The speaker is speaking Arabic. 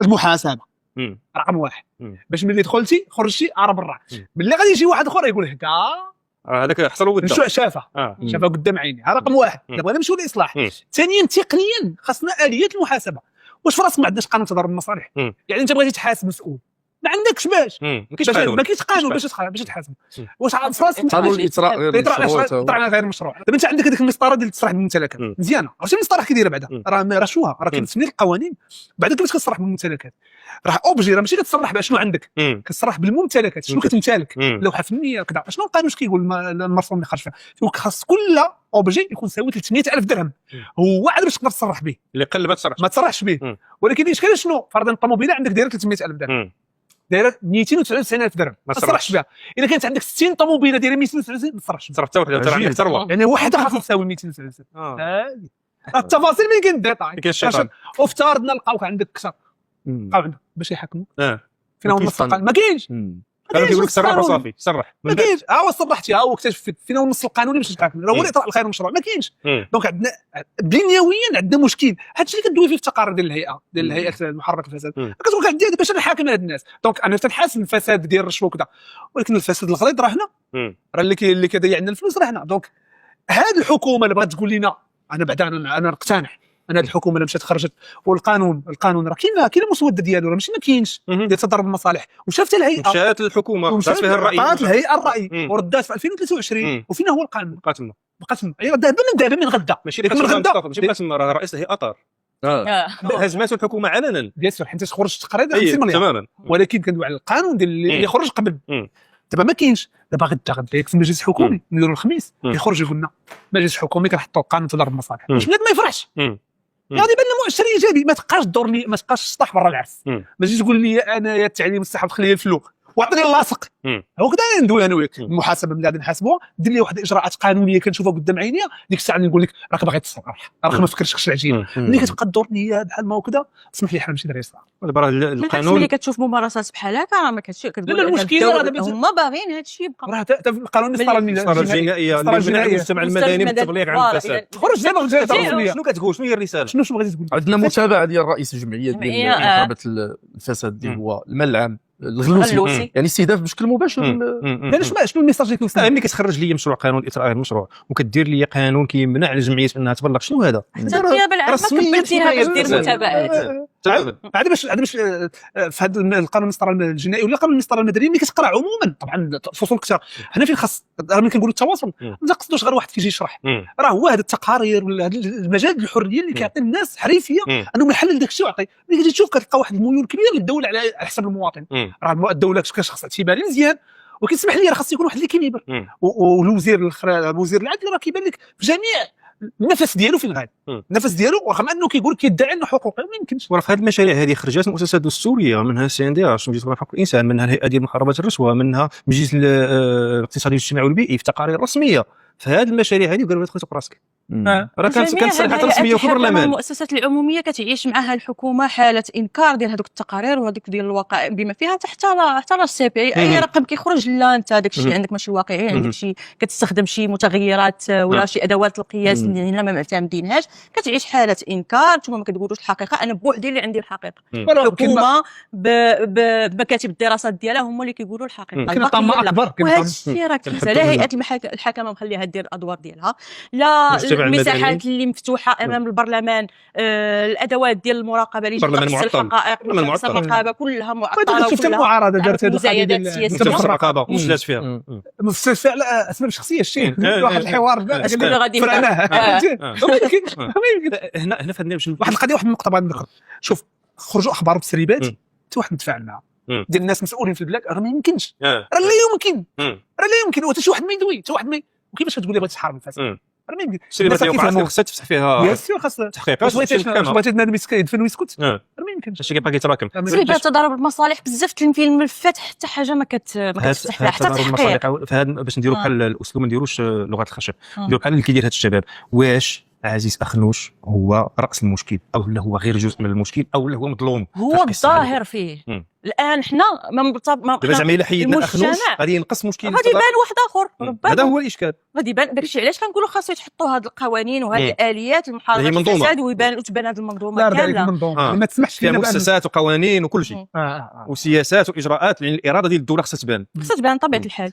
المحاسبه رقم واحد. باش ملي دخلتي خرجتي راه برا. ملي غادي يجي واحد اخر يقول هكا هذاك حصل ود شافها قدام عيني. رقم واحد. دابا نمشيو للاصلاح. ثانيا تقنيا خاصنا اليات المحاسبه. واش في راسك ما عندناش قانون تضارب المصالح؟ يعني انت بغيتي تحاسب مسؤول ما عندكش باش ما كاينش قانون باش تحاسب. واش في راسك قانون الاطراء غير مشروع. دابا انت عندك هذيك المسطره ديال التصريح بالممتلكات مزيانه. عرفتي المسطره كيدايره بعدا راه شوها راه كتسمي القوانين. بعدا كيفاش كتصرح بالممتلكات؟ راه اوبجي راه ماشي كتصرح بشنو عندك كتصرح بالممتلكات شنو كتمتلك لوحه فنيه كذا. شنو القانون كيقول المرسوم اللي خرج فيها خاص كل اوبجي يكون ساوي 300,000 درهم. هو عاد باش تقدر تصرح به. اللي قل ما تصرحش به. ولكن الاشكال شنو؟ فرضا الطوموبيله عندك دايره 300,000 درهم دايره 299,000 درهم ما تصرحش بها. الا كانت عندك 60 طوموبيله دايره 299 ما تصرحش تصرف حتى وحده ترى ثروه يعني وحده خاصها تساوي 299. التفاصيل من كاين ديتاي. وافترضنا لقاوك عندك كثر لقاو عندك باش يحكموك فين هو النص القانوني؟ ما كاينش. كانوا كيقول لك صرح وصافي صرح ما كاينش. صرحتي واكتشف فين هو النص القانوني باش تحكم. راه هو الاطراء الخير المشروع ما كاينش. دونك عندنا بنيويا عندنا مشكل. هادشي اللي كدوي فيه في التقارير ديال الهيئه المحرك الفساد. كتقول لك عندي باش نحاكم هاد الناس. دونك انا تنحاسب الفساد ديال الرشوه وكذا ولكن الفساد الغليظ راه هنا راه اللي كيضيع عندنا الفلوس راه هنا. دونك هاد الحكومه اللي بغات تقول لنا انا بعدا انا نقتنع انا هاد الحكومه اللي مشات خرجت والقانون راه كاينه مسوده ديالو راه ماشي ما كاينش ديال تضارب المصالح. وشافت الهيئه مشات الحكومه دارت فيها الراي عطات الهيئه الراي وردات في 2023 وفين هو القانون بقات تما دابا من غدا ماشي بقات تما راه رئيس الهيئه طار هزمته الحكومه علنا بيان سور حيت خرج التقرير 50 مليار تماما. ولكن كندوي على القانون ديال اللي خرج قبل. دابا ما كاينش. دابا غدا ياك في المجلس الحكومي نديروا الخميس يخرج يقول لنا المجلس الحكومي كنحطوا قانون تضارب المصالح باش بنادم ما يفرحش. غادي يبان لنا مؤشر ايجابي. ما تبقاش الدور لي ما تبقاش السطح برا العرس. ما تجيش تقول لي انا يا التعليم الصحه تخلي لي الفلوق واعطيني اللاصق. هكذا ندوي انا وياك المحاسبه ملي غادي نحاسبوها دير لي واحد الاجراءات قانونيه كنشوفها قدام عينيا ديك الساعه نقول لك راك باغي تصرح راك ما فكرتش العجين. ملي كتبقى الدور ليا بحال ما هكذا اسمح لي حنا نمشي دري صح. دابا القانون ملي كتشوف ممارسات بحال هكا راه ما كتشوف كتقول المشكل هما باغيين هذا الشيء يبقى. راه القانون الصراحه الجنائيه المجتمع المدني بالتبليغ عن الفساد خرج دابا شنو كتقول شنو هي الرساله شنو بغيتي تقول؟ عندنا متابعه ديال رئيس الجمعيه ديال محاربه الفساد اللي هو المال العام الغلوسي يعني استهداف بشكل مباشر. يعني شنو الميساج اللي كيوصل؟ ملي كتخرج لي مشروع قانون الاطراء غير مشروع وكدير لي قانون كيمنع على الجمعيات انها تبلغ شنو هذا؟ النيابه العامه كبرتيها باش دير متابعات. عاد باش في هذا القانون المسطره الجنائي ولا القانون المسطره المدني ملي كتقرا عموما طبعا فصول كثار حنا فين خاص ملي كنقولوا التواصل ما قصدوش غير واحد كيجي يشرح. راه هو هذا التقارير ولا هذا المجال الحريه اللي كيعطي الناس حريفيه انهم يحلل داك الشيء ويعطي. ملي كتجي تشوف كتلقى واحد الميول كبير للدوله على حساب المواطن. راه الدوله كشخص اعتباري مزيان وكيسمح لي راه خاص يكون واحد ليكيليبر. والوزير الوزير العدل راه كيبان لك في جميع النفس ديالو فين غادي النفس ديالو رغم انه كيقول كيدعي انه حقوقي ما يمكنش. وراه في هذه المشاريع هذه خرجت مؤسسات دستوريه منها سي ان دي اش مجلس حقوق الانسان منها الهيئه ديال محاربه الرشوه منها مجلس الاقتصادي والاجتماعي والبيئي في تقارير رسميه في هذه المشاريع هذه وقالوا تخرج براسك. راه كانت تصريحات رسميه في البرلمان. المؤسسات العموميه كتعيش معها الحكومه حاله انكار ديال هذوك التقارير وهذوك ديال الوقائع بما فيها حتى السي بي اي رقم كيخرج لا انت داك الشيء عندك ماشي واقعي عندك شي كتستخدم شي متغيرات ولا شي ادوات القياس اللي هنا ما معتمدينهاش كتعيش حاله انكار نتوما ما كتقولوش الحقيقه انا بوحدي اللي عندي الحقيقه. الحكومه بمكاتب الدراسات ديالها هما اللي كيقولوا الحقيقه. كاين طمع اكبر وهذا الشيء راه كيف لا هيئه الحكمه مخليها دير الادوار ديالها لا المساحات اللي مفتوحه امام البرلمان الادوات ديال المراقبه اللي تقص الحقائق الرقابه كلها معطله شفت المعارضه دارت هذه مزايدات سياسيه الرقابه وصلت فيها مستشفى على اسباب شخصيه الشيء واحد الحوار شكون غادي هنا في هذه واحد القضيه واحد النقطه بغيت نذكر. شوف خرجوا اخبار بتسريبات حتى واحد نتفاعل معها ديال الناس مسؤولين في البلاد راه ما يمكنش راه لا يمكن وحتى شي واحد ما يدوي حتى واحد ما وكيفاش تقول لي بغيت تحارب الفساد راه ما يمكن. السريبات اللي خصها تفتح فيها بيان سور خاص تحقيقات بغيتي بنادم يدفن ويسكت راه ما يمكنش. هادشي كيبقى كيتراكم. سريبات تضارب المصالح بزاف في الملفات حتى حاجه ما كتفتح فيها حتى تحقيق. باش نديروا بحال الاسلوب ما نديروش لغه الخشب نديروا بحال اللي كيدير هاد الشباب. واش عزيز أخنوش هو رأس المشكل أو هو غير جزء من المشكل أو هو مظلوم؟ هو الظاهر فيه الان حنا دابا زعما الا حيدنا اخنوش غادي ينقص مشكل غادي يبان واحد اخر ربما هذا هو الاشكال غادي يبان. داكشي علاش كنقولوا خاصو يتحطوا هاد القوانين وهاد الاليات لمحاربه الفساد وتبان هاد المنظومه كامله ما تسمحش فيها مؤسسات وقوانين وكل شيء وسياسات واجراءات، لان الاراده ديال الدوله خصها تبان بطبيعه الحال.